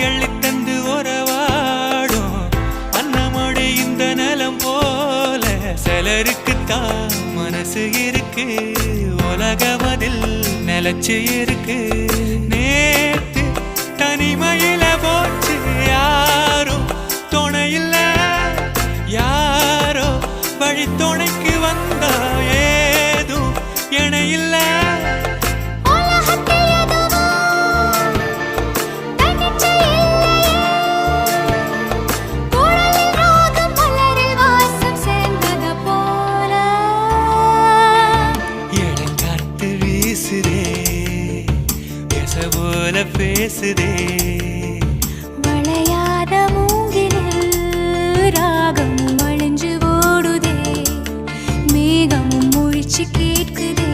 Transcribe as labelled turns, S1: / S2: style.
S1: அள்ளித்தந்து உறவாடும் அன்னமொழி இந்த நலம் போல சிலருக்குத்தான் மனசு இருக்கு உலகமதில் நிலச்சு இருக்கு நேத்து தனிமையில போச்சு யாரும் துணையில்ல யாரோ வழி துணைக்கு வந்தா ஏதும் இணையில்ல போல பேசுதே
S2: வளையாத மூங்கிலில் ராகமும் அழிஞ்சு ஓடுதே மேகமும் முழிச்சு கேட்குதே